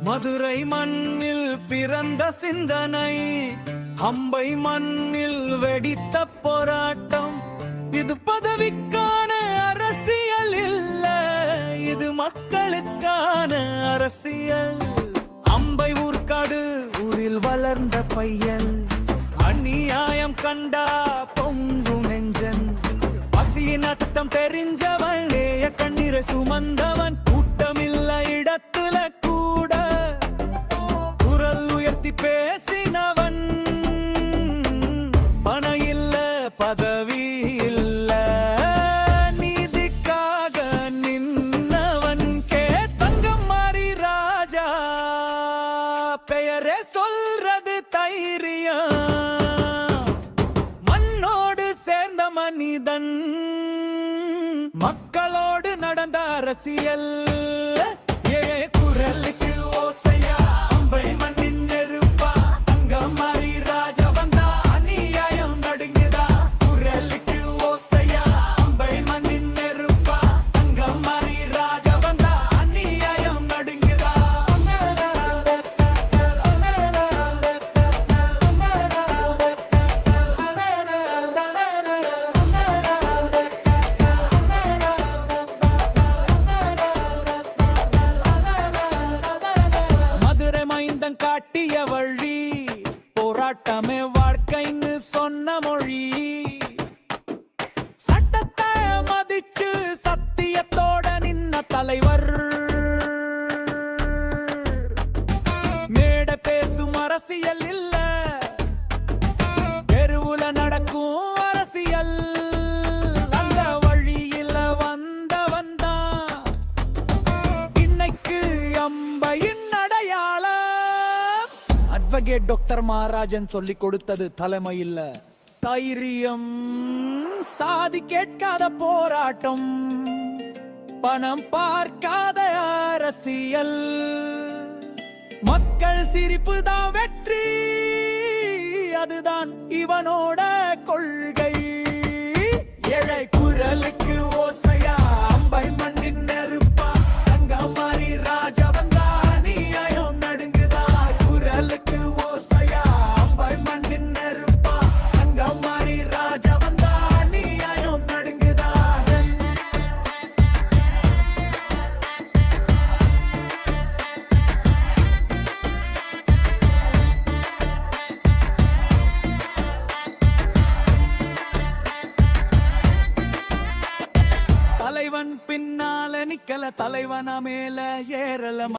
மதுரை மண்ணில் பிறந்த சிந்தனை, அம்பை மண்ணில் வெடித்த போராட்டம். இது பதவிக்கான அரசியல் இல்ல, இது மக்களுக்கான அரசியல். அம்பை ஊர்காடு ஊரில் வளர்ந்த பையன், அநியாயம் கண்டா பொங்கும் நெஞ்சன். பசியின் அர்த்தம் தெரிஞ்சவன், ஏய கண்ணீரை சுமந்தவன். கூட்டமில்ல இடத்துல கூட குரல் உயர்த்தி பேசினவன். பணம் இல்ல பதவி இல்ல, நீதிக்காக நின்னவன். தங்கம் மாறி ராஜா பெயரே சொல்றது தைரியம். மண்ணோடு சேர்ந்த மனிதன், மக்களோடு நடந்த அரசியல். ஏழை குரலுக்கு ஓசையா, அம்பை மண்ணின் நெருப்பா. தங்கம் மாறி ராஜா வந்தா அநியாயம் நடுங்குதா. குரலுக்கு ஓசையா, அம்பை மண்ணின் நெருப்பா. தங்கம் மாறி ராஜா வந்தா அநியாயம் நடுங்குதா. மதுரை மைந்தன் காட்டிய வழி, போராட்டமே வாழ்க்கைன்னு சொன்ன மொழி. சட்டத்தை மதிச்சு சத்தியத்தோட நின்ன தலைவர். மேடை பேசும் அரசியல் இல்ல, தெருவுல நடக்கும் அரசியல். அந்த வழியில வந்தவன் தான் இன்னைக்கு அம்பையின் அடையாளம். அட்வொகேட் டாக்டர் மகாராஜன் சொல்லி கொடுத்தது தலைமை இல்ல, தைரியம். சாதி கேட்காத போராட்டம், பணம் பார்க்காத அரசியல். மக்கள் சிரிப்பு தான் வெற்றி, அதுதான் இவனோட கொள்கை. ஏழை குரலுக்கு ஓசையா, அம்பை மண்ணின் நெருப்பா. தங்கம் மாறி ராஜா வந்தா அநியாயம் நடுங்குதா. குரலுக்கு ஓசையா, அம்பை மண்ணின் நெருப்பா. தங்கம் மாறி ராஜா வந்தா அநியாயம் நடுங்குதா. தலைவன் பின்னால நிக்கல, தலைவன மேல ஏறல.